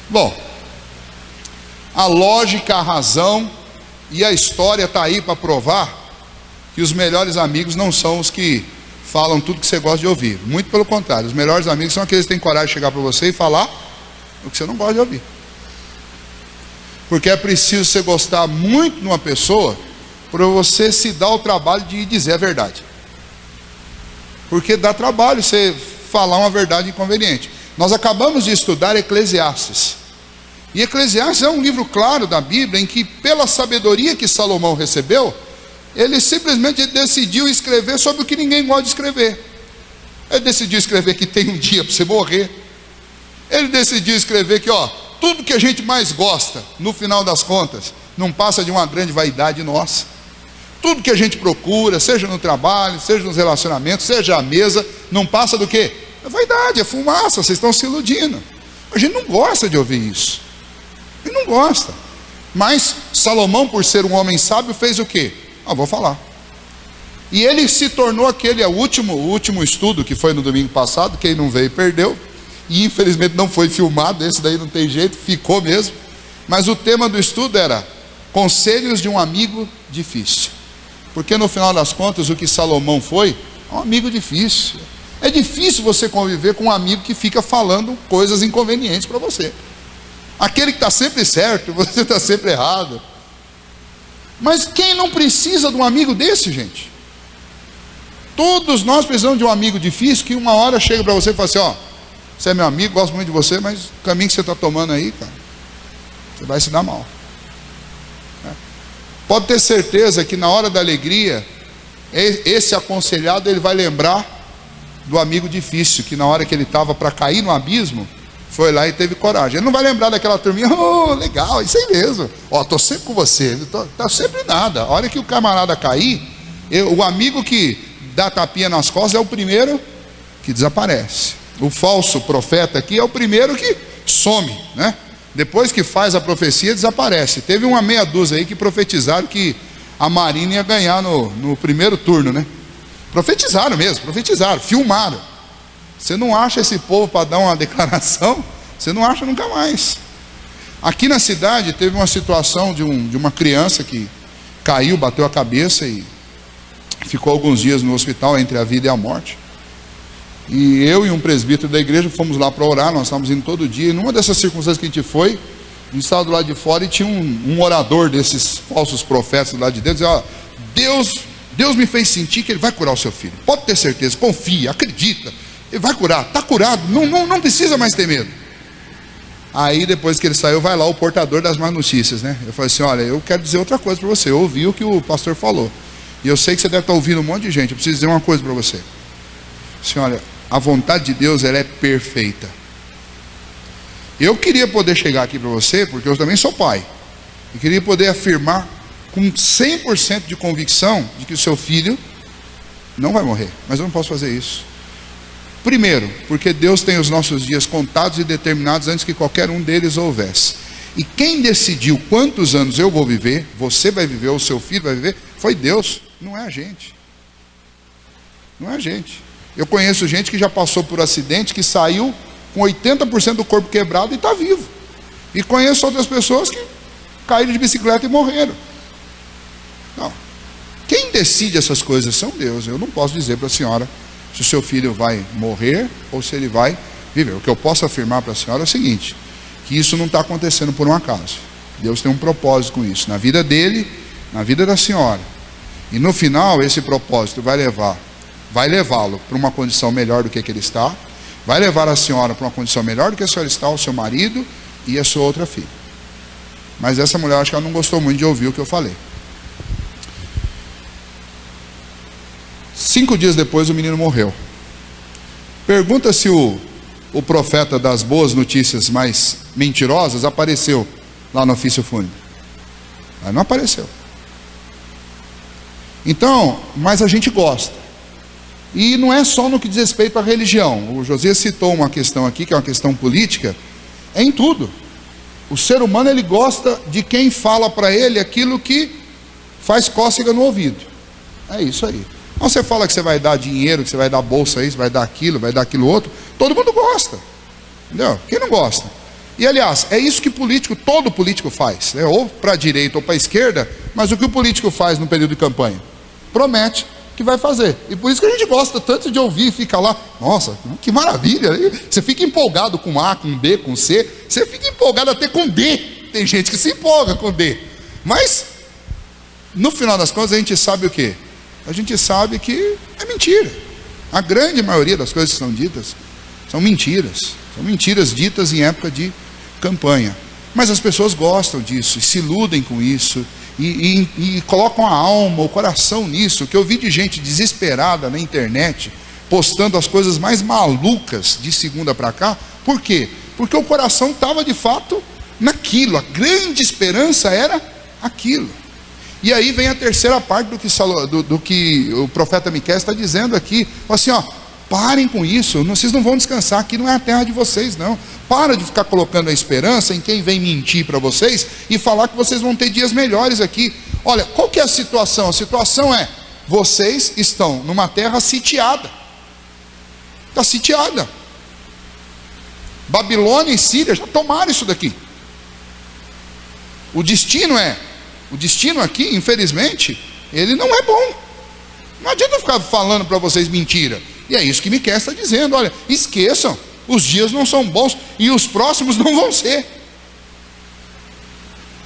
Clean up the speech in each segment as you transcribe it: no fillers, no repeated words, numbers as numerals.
Bom, a lógica, a razão e a história está aí para provar que os melhores amigos não são os que falam tudo que você gosta de ouvir. Muito pelo contrário, os melhores amigos são aqueles que têm coragem de chegar para você e falar o que você não gosta de ouvir. Porque é preciso você gostar muito de uma pessoa para você se dar o trabalho de dizer a verdade. Porque dá trabalho você falar uma verdade inconveniente. Nós acabamos de estudar Eclesiastes. E Eclesiastes é um livro claro da Bíblia em que, pela sabedoria que Salomão recebeu, ele simplesmente decidiu escrever sobre o que ninguém gosta de escrever. Ele decidiu escrever que tem um dia para você morrer. Ele decidiu escrever que, tudo que a gente mais gosta, no final das contas, não passa de uma grande vaidade nossa. Tudo que a gente procura, seja no trabalho, seja nos relacionamentos, seja à mesa, não passa do quê? É vaidade, é fumaça, vocês estão se iludindo. A gente não gosta de ouvir isso. A gente não gosta. Mas Salomão, por ser um homem sábio, fez o quê? Vou falar. E ele se tornou aquele, o último estudo que foi no domingo passado, quem não veio perdeu. E infelizmente não foi filmado, esse daí não tem jeito, ficou mesmo. Mas o tema do estudo era conselhos de um amigo difícil. Porque no final das contas o que Salomão foi, é um amigo difícil. É difícil você conviver com um amigo que fica falando coisas inconvenientes para você. Aquele que está sempre certo, você está sempre errado. Mas quem não precisa de um amigo desse, gente? Todos nós precisamos de um amigo difícil que uma hora chega para você e fala assim, você é meu amigo, gosto muito de você, mas o caminho que você está tomando aí, cara, você vai se dar mal. Pode ter certeza que na hora da alegria, esse aconselhado, ele vai lembrar do amigo difícil, que na hora que ele estava para cair no abismo, foi lá e teve coragem. Ele não vai lembrar daquela turminha, legal, isso aí mesmo, estou sempre com você, está sempre nada. A hora que o camarada cair, o amigo que dá tapinha nas costas é o primeiro que desaparece. O falso profeta aqui é o primeiro que some, né? Depois que faz a profecia, desaparece. Teve uma meia dúzia aí que profetizaram que a Marina ia ganhar no primeiro turno, né? Profetizaram mesmo, filmaram. Você não acha esse povo para dar uma declaração? Você não acha nunca mais. Aqui na cidade teve uma situação de uma criança que caiu, bateu a cabeça e ficou alguns dias no hospital entre a vida e a morte. E eu e um presbítero da igreja fomos lá para orar, nós estávamos indo todo dia. E numa dessas circunstâncias que a gente foi, a gente estava do lado de fora e tinha um orador desses falsos profetas do lado de dentro, dizia, Deus me fez sentir que Ele vai curar o seu filho. Pode ter certeza, confia, acredita. Ele vai curar, está curado, não precisa mais ter medo. Aí depois que ele saiu, vai lá o portador das más notícias, né? Eu falei assim, olha, eu quero dizer outra coisa para você. Eu ouvi o que o pastor falou. E eu sei que você deve estar ouvindo um monte de gente. Eu preciso dizer uma coisa para você. Assim, olha, a vontade de Deus, ela é perfeita. Eu queria poder chegar aqui para você, porque eu também sou pai. Eu queria poder afirmar com 100% de convicção de que o seu filho não vai morrer. Mas eu não posso fazer isso. Primeiro, porque Deus tem os nossos dias contados e determinados antes que qualquer um deles houvesse. E quem decidiu quantos anos eu vou viver, você vai viver ou seu filho vai viver, foi Deus, não é a gente. Não é a gente. Eu conheço gente que já passou por acidente, que saiu com 80% do corpo quebrado e está vivo. E conheço outras pessoas que caíram de bicicleta e morreram. Não. Quem decide essas coisas são Deus. Eu não posso dizer para a senhora se o seu filho vai morrer ou se ele vai viver. O que eu posso afirmar para a senhora é o seguinte, que isso não está acontecendo por um acaso. Deus tem um propósito com isso, na vida dele, na vida da senhora. E no final, esse propósito vai levá-lo para uma condição melhor do que ele está, vai levar a senhora para uma condição melhor do que a senhora está, o seu marido e a sua outra filha. Mas essa mulher, acho que ela não gostou muito de ouvir o que eu falei. 5 dias depois o menino morreu. Pergunta se o profeta das boas notícias mais mentirosas apareceu lá no ofício fúnebre. Mas não apareceu. Então, mas a gente gosta. E não é só no que diz respeito à religião. O Josias citou uma questão aqui, que é uma questão política. É em tudo. O ser humano, ele gosta de quem fala para ele aquilo que faz cócega no ouvido. É isso aí. Então você fala que você vai dar dinheiro, que você vai dar bolsa aí, você vai dar aquilo outro. Todo mundo gosta. Entendeu? Quem não gosta? E aliás, é isso que todo político faz, né? Ou para a direita ou para a esquerda. Mas o que o político faz no período de campanha? Promete que vai fazer. E por isso que a gente gosta tanto de ouvir, fica lá, nossa, que maravilha. Você fica empolgado com A, com B, com C. Você fica empolgado até com D. Tem gente que se empolga com D. Mas, no final das contas, a gente sabe o quê? A gente sabe que é mentira. A grande maioria das coisas que são ditas são mentiras. São mentiras ditas em época de campanha. Mas as pessoas gostam disso, e se iludem com isso, e colocam a alma, o coração nisso. Que eu vi de gente desesperada na internet, postando as coisas mais malucas de segunda para cá. Por quê? Porque o coração estava de fato naquilo, a grande esperança era aquilo. E aí vem a terceira parte do que o profeta Miqueias está dizendo aqui, assim, ó, parem com isso, vocês não vão descansar, aqui não é a terra de vocês não. Para de ficar colocando a esperança em quem vem mentir para vocês e falar que vocês vão ter dias melhores aqui. Olha, qual que é a situação? A situação é, vocês estão numa terra sitiada. Está sitiada. Babilônia e Síria já tomaram isso daqui. O destino aqui, infelizmente, ele não é bom. Não adianta ficar falando para vocês mentira. E é isso que Miqueias está dizendo, olha, esqueçam, os dias não são bons e os próximos não vão ser.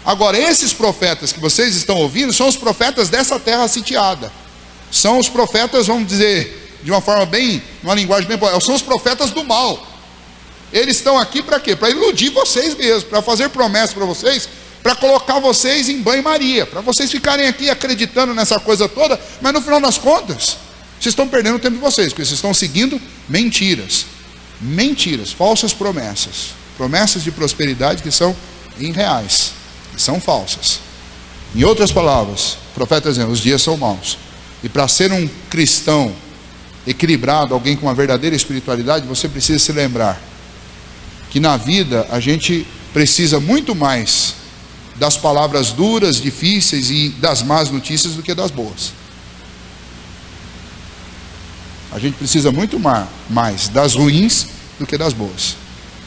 Agora, esses profetas que vocês estão ouvindo são os profetas dessa terra sitiada. São os profetas, vamos dizer, de uma forma bem, uma linguagem bem, são os profetas do mal. Eles estão aqui para quê? Para iludir vocês mesmos, para fazer promessas para vocês, para colocar vocês em banho-maria, para vocês ficarem aqui acreditando nessa coisa toda, mas no final das contas, vocês estão perdendo o tempo de vocês, porque vocês estão seguindo mentiras, falsas promessas, promessas de prosperidade que são irreais, que são falsas. Em outras palavras, o profeta está dizendo, os dias são maus, e para ser um cristão equilibrado, alguém com uma verdadeira espiritualidade, você precisa se lembrar que na vida a gente precisa muito mais das palavras duras, difíceis e das más notícias do que das boas. A gente precisa muito mais das ruins do que das boas.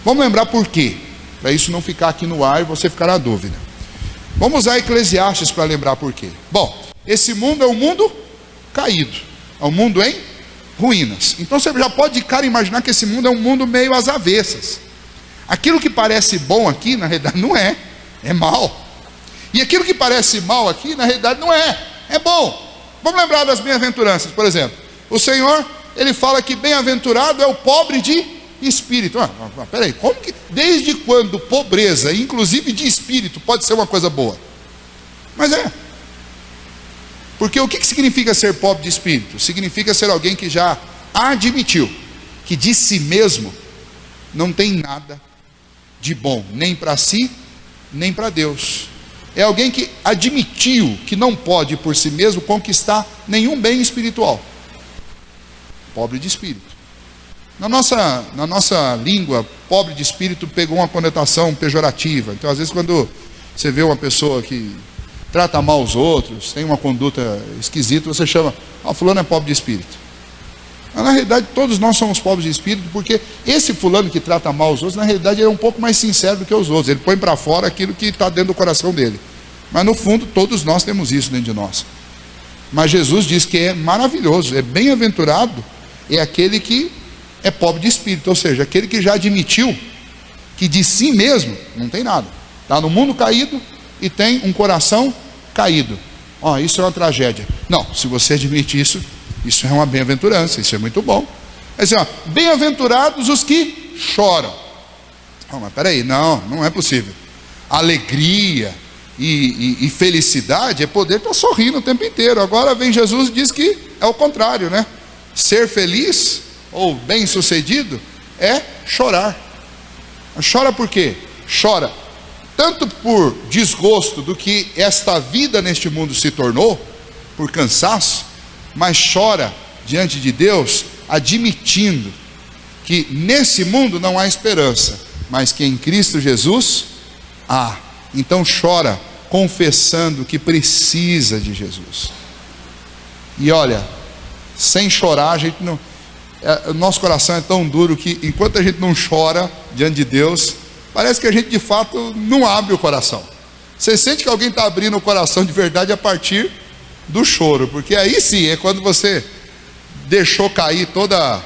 Vamos lembrar por quê? Para isso não ficar aqui no ar e você ficar na dúvida. Vamos usar Eclesiastes para lembrar por quê. Bom, esse mundo é um mundo caído, é um mundo em ruínas. Então você já pode de cara imaginar que esse mundo é um mundo meio às avessas. Aquilo que parece bom aqui, na realidade não é, é mal. E aquilo que parece mal aqui, na realidade não é, é bom. Vamos lembrar das bem-aventuranças, por exemplo. O Senhor, Ele fala que bem-aventurado é o pobre de espírito. Peraí, como que, desde quando pobreza, inclusive de espírito, pode ser uma coisa boa? Mas é. Porque o que significa ser pobre de espírito? Significa ser alguém que já admitiu que de si mesmo não tem nada de bom, nem para si, nem para Deus. É alguém que admitiu que não pode por si mesmo conquistar nenhum bem espiritual. Pobre de espírito. Na nossa língua, pobre de espírito pegou uma conotação pejorativa. Então, às vezes, quando você vê uma pessoa que trata mal os outros, tem uma conduta esquisita, você chama, fulano é pobre de espírito. Mas, na realidade, todos nós somos pobres de espírito, porque esse fulano que trata mal os outros, na realidade, ele é um pouco mais sincero do que os outros. Ele põe para fora aquilo que está dentro do coração dele. Mas, no fundo, todos nós temos isso dentro de nós. Mas Jesus diz que é maravilhoso, é bem-aventurado, é aquele que é pobre de espírito, ou seja, aquele que já admitiu que de si mesmo não tem nada. Está no mundo caído e tem um coração caído. Isso é uma tragédia. Não, se você admite isso, isso é uma bem-aventurança, isso é muito bom. É assim, bem-aventurados os que choram. Mas peraí, não é possível. Alegria e felicidade é poder estar sorrindo o tempo inteiro. Agora vem Jesus e diz que é o contrário, né? Ser feliz ou bem-sucedido é chorar. Chora por quê? Chora tanto por desgosto do que esta vida neste mundo se tornou, por cansaço, mas chora diante de Deus, admitindo que nesse mundo não há esperança, mas que em Cristo Jesus há. Então chora, confessando que precisa de Jesus. E olha, sem chorar, a gente não... o nosso coração é tão duro que enquanto a gente não chora diante de Deus, parece que a gente de fato não abre o coração. Você sente que alguém está abrindo o coração de verdade a partir do choro, porque aí sim é quando você deixou cair toda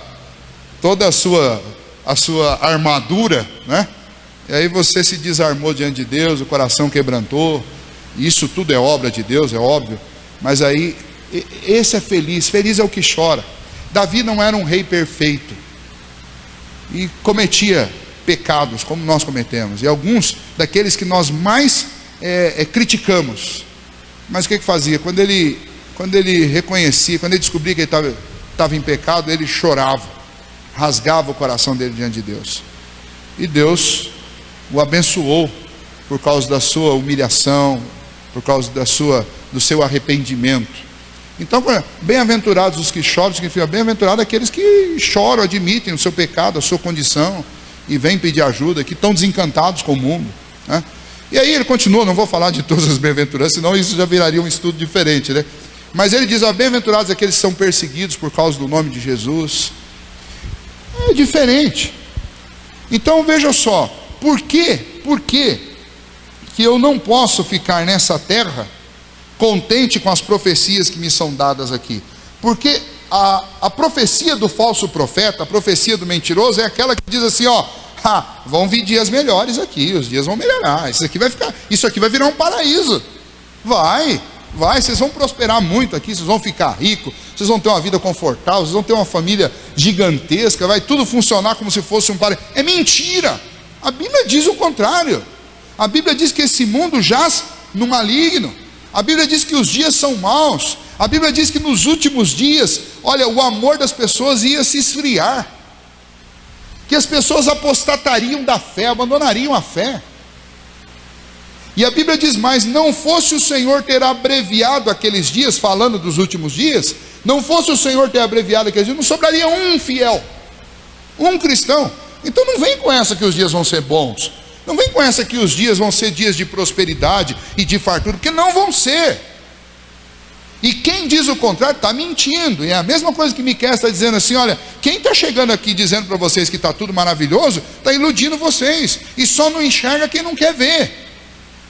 a sua armadura, né? E aí você se desarmou diante de Deus, o coração quebrantou. Isso tudo é obra de Deus, é óbvio. Mas aí, esse é feliz. Feliz é o que chora. Davi não era um rei perfeito e cometia pecados como nós cometemos, e alguns daqueles que nós mais criticamos. Mas o que fazia? Quando ele reconhecia, quando ele descobria que ele estava em pecado, ele chorava, rasgava o coração dele diante de Deus. E Deus o abençoou por causa da sua humilhação, por causa do seu arrependimento. Então, bem-aventurados os que choram, significa bem-aventurados aqueles que choram, admitem o seu pecado, a sua condição, e vêm pedir ajuda, que estão desencantados com o mundo, né? E aí ele continua, não vou falar de todas as bem-aventuranças, senão isso já viraria um estudo diferente, né? Mas ele diz, bem-aventurados aqueles que são perseguidos por causa do nome de Jesus. É diferente. Então veja só, por que que eu não posso ficar nessa terra contente com as profecias que me são dadas aqui? Porque a profecia do falso profeta, a profecia do mentiroso é aquela que diz assim, vão vir dias melhores aqui, os dias vão melhorar, isso aqui vai virar um paraíso. Vai, vocês vão prosperar muito aqui, vocês vão ficar ricos, vocês vão ter uma vida confortável, vocês vão ter uma família gigantesca, vai tudo funcionar como se fosse um paraíso. É mentira. A Bíblia diz o contrário. A Bíblia diz que esse mundo jaz no maligno. A Bíblia diz que os dias são maus. A Bíblia diz que nos últimos dias, olha, o amor das pessoas ia se esfriar, que as pessoas apostatariam da fé, abandonariam a fé. E a Bíblia diz mais, não fosse o Senhor ter abreviado aqueles dias, falando dos últimos dias, não fosse o Senhor ter abreviado aqueles dias, não sobraria um fiel, um cristão. Então não vem com essa que os dias vão ser bons, não vem com essa que os dias vão ser dias de prosperidade e de fartura, porque não vão ser. E quem diz o contrário está mentindo. E é a mesma coisa que Miqueias está dizendo assim, olha, quem está chegando aqui dizendo para vocês que está tudo maravilhoso, está iludindo vocês, e só não enxerga quem não quer ver.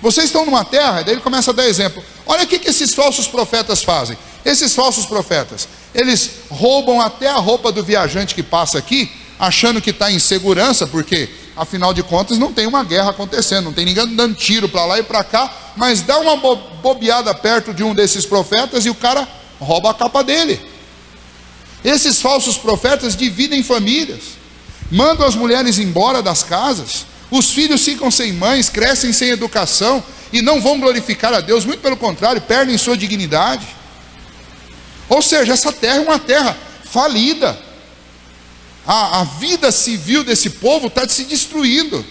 Vocês estão numa terra, daí ele começa a dar exemplo. Olha o que esses falsos profetas fazem. Esses falsos profetas, eles roubam até a roupa do viajante que passa aqui, achando que está em segurança, porque afinal de contas não tem uma guerra acontecendo, não tem ninguém dando tiro para lá e para cá, mas dá uma bobeada perto de um desses profetas e o cara rouba a capa dele. Esses falsos profetas dividem famílias, mandam as mulheres embora das casas, os filhos ficam sem mães, crescem sem educação e não vão glorificar a Deus, muito pelo contrário, perdem sua dignidade. Ou seja, essa terra é uma terra falida. A vida civil desse povo está se destruindo.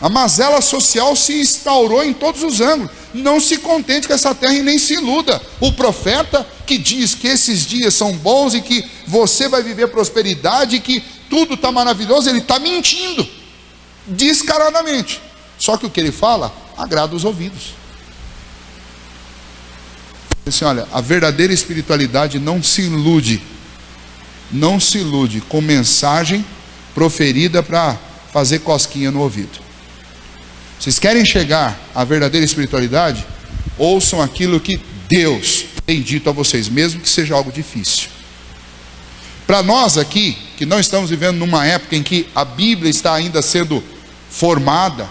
A mazela social se instaurou em todos os ângulos. Não se contente com essa terra e nem se iluda. O profeta que diz que esses dias são bons e que você vai viver prosperidade e que tudo está maravilhoso, ele está mentindo descaradamente. Só que o que ele fala agrada os ouvidos. Assim, olha, a verdadeira espiritualidade não se ilude com mensagem proferida para fazer cosquinha no ouvido. Vocês querem chegar à verdadeira espiritualidade? Ouçam aquilo que Deus tem dito a vocês, mesmo que seja algo difícil. Para nós aqui, que não estamos vivendo numa época em que a Bíblia está ainda sendo formada,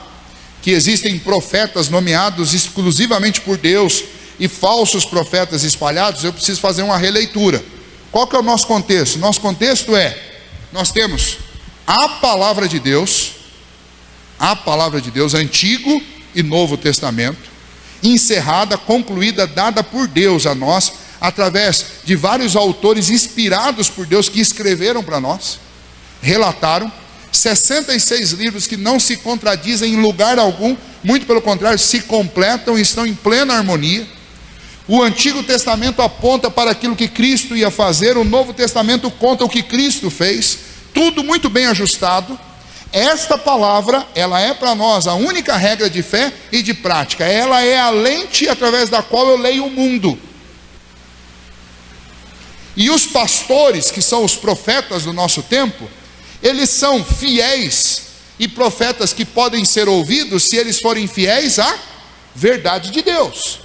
que existem profetas nomeados exclusivamente por Deus e falsos profetas espalhados, eu preciso fazer uma releitura. Qual que é o nosso contexto? Nosso contexto nós temos a palavra de Deus, Antigo e Novo Testamento, encerrada, concluída, dada por Deus a nós, através de vários autores inspirados por Deus, que escreveram para nós, relataram, 66 livros que não se contradizem em lugar algum, muito pelo contrário, se completam e estão em plena harmonia. O Antigo Testamento aponta para aquilo que Cristo ia fazer, o Novo Testamento conta o que Cristo fez, tudo muito bem ajustado. Esta palavra, ela é para nós a única regra de fé e de prática, ela é a lente através da qual eu leio o mundo. E os pastores, que são os profetas do nosso tempo, eles são fiéis e profetas que podem ser ouvidos se eles forem fiéis à verdade de Deus.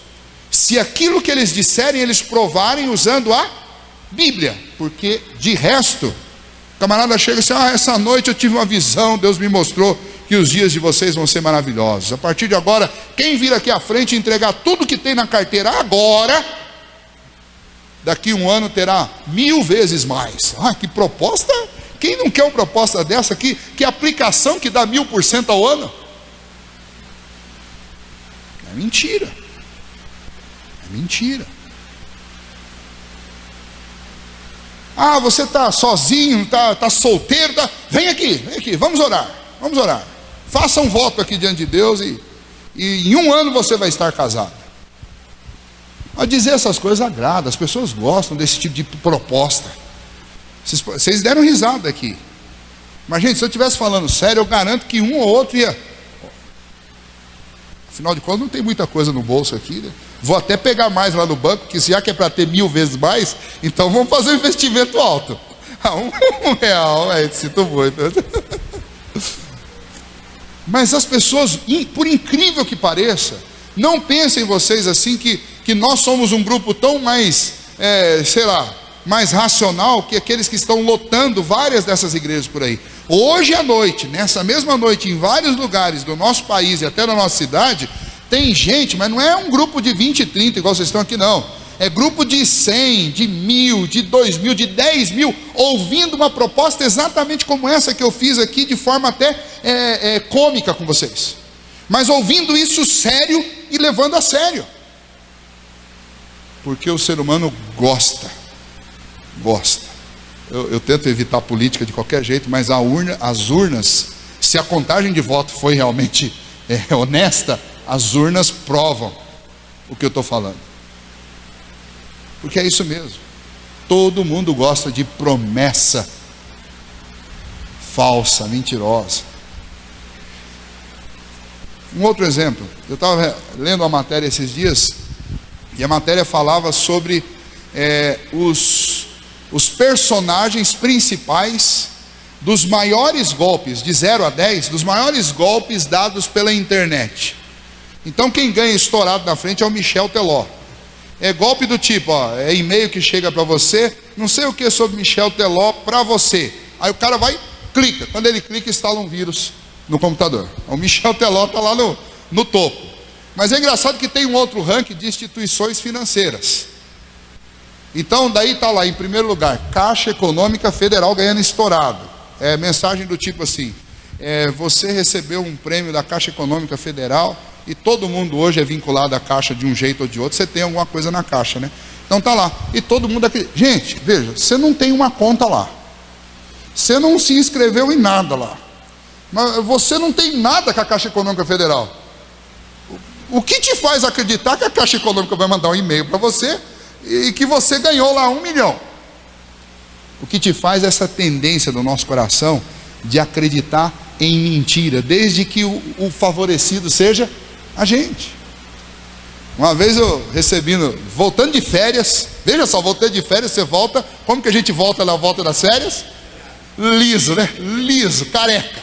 Se aquilo que eles disserem, eles provarem usando a Bíblia, porque de resto, o camarada chega assim: essa noite eu tive uma visão, Deus me mostrou que os dias de vocês vão ser maravilhosos. A partir de agora, quem vir aqui à frente e entregar tudo que tem na carteira agora, daqui um ano terá 1000 vezes mais. Que proposta! Quem não quer uma proposta dessa aqui? Que aplicação que dá 1000% ao ano? É mentira. É mentira. Você está sozinho, está solteiro, vem aqui, vamos orar. Faça um voto aqui diante de Deus e em um ano você vai estar casado. Mas dizer essas coisas agrada, as pessoas gostam desse tipo de proposta. Vocês deram risada aqui. Mas, gente, se eu estivesse falando sério, eu garanto que um ou outro ia. Afinal de contas, não tem muita coisa no bolso aqui, né? Vou até pegar mais lá no banco, que já que é para ter 1000 vezes mais, então vamos fazer um investimento alto. R$1, sinto muito. Mas as pessoas, por incrível que pareça, não pensem vocês assim que nós somos um grupo tão mais, mais racional que aqueles que estão lotando várias dessas igrejas por aí. Hoje à noite, nessa mesma noite, em vários lugares do nosso país e até da nossa cidade, tem gente, mas não é um grupo de 20, 30 igual vocês estão aqui não. É grupo de 100, de 1000, de 2000, de 10.000, ouvindo uma proposta exatamente como essa que eu fiz aqui, de forma até cômica com vocês. Mas ouvindo isso sério e levando a sério. Porque o ser humano gosta. Eu tento evitar política de qualquer jeito, mas as urnas, se a contagem de voto foi realmente honesta, as urnas provam o que eu estou falando. Porque é isso mesmo. Todo mundo gosta de promessa falsa, mentirosa. Um outro exemplo. Eu estava lendo uma matéria esses dias, e a matéria falava sobre os personagens principais dos maiores golpes, de 0 a 10, dos maiores golpes dados pela internet. Então quem ganha estourado na frente é o Michel Teló. É golpe do tipo, é e-mail que chega para você, não sei o que sobre Michel Teló para você. Aí o cara vai, clica. Quando ele clica, instala um vírus no computador. O Michel Teló está lá no topo. Mas é engraçado que tem um outro ranking de instituições financeiras. Então daí está lá em primeiro lugar, Caixa Econômica Federal ganhando estourado. Mensagem do tipo assim: você recebeu um prêmio da Caixa Econômica Federal, e todo mundo hoje é vinculado à Caixa de um jeito ou de outro. Você tem alguma coisa na Caixa, né? Então tá lá, e todo mundo acredita. Gente, veja, você não tem uma conta lá, você não se inscreveu em nada lá, mas você não tem nada com a Caixa Econômica Federal. O que te faz acreditar que a Caixa Econômica vai mandar um e-mail para você e que você ganhou lá 1 milhão? O que te faz essa tendência do nosso coração de acreditar em mentira, desde que o favorecido seja a gente. Uma vez eu voltando de férias, veja só, voltando de férias, você volta, como que a gente volta na volta das férias? Liso, né? Liso, careca,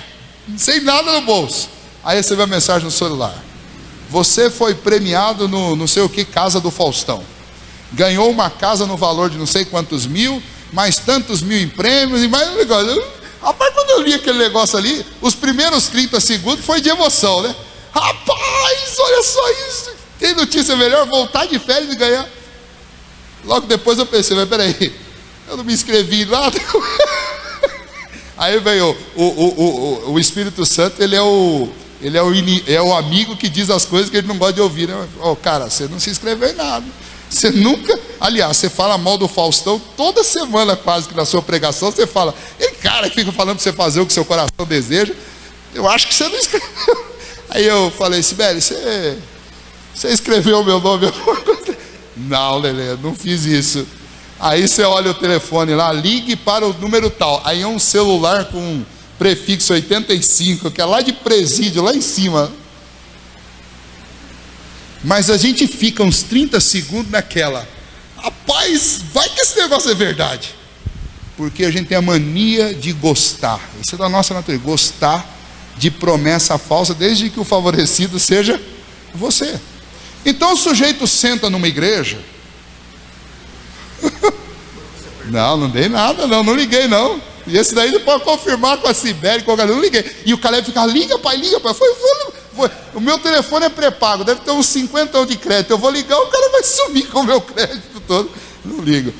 sem nada no bolso. Aí recebeu a mensagem no celular: você foi premiado no não sei o que, Casa do Faustão, ganhou uma casa no valor de não sei quantos mil, mais tantos mil em prêmios e mais um negócio. Rapaz, quando eu li aquele negócio ali, os primeiros 30 segundos foi de emoção, né? Rapaz, olha só isso. Tem notícia melhor? Voltar de férias e ganhar. Logo depois eu pensei, mas peraí, eu não me inscrevi em nada. Aí veio o Espírito Santo, ele é o amigo que diz as coisas que ele não gosta de ouvir, né? Cara, você não se inscreveu em nada. Você nunca, aliás, você fala mal do Faustão toda semana quase que na sua pregação, você fala, ele cara que fica falando para você fazer o que seu coração deseja, eu acho que você não escreveu. Aí eu falei, Sibeli, você escreveu o meu nome? Não, Lelê, não fiz isso. Aí você olha o telefone lá, ligue para o número tal, aí é um celular com um prefixo 85, que é lá de presídio, lá em cima. Mas a gente fica uns 30 segundos naquela, rapaz, vai que esse negócio é verdade. Porque a gente tem a mania de gostar. Isso é da nossa natureza, gostar de promessa falsa, desde que o favorecido seja você. Então o sujeito senta numa igreja. Não dei nada, não liguei não. E esse daí pode confirmar com a Sibeli, com o Caleb, não liguei. E o Caleb fica, liga pai. Foi. O meu telefone é pré-pago, deve ter uns 50 de crédito. Eu vou ligar, o cara vai sumir com o meu crédito todo. Não ligo.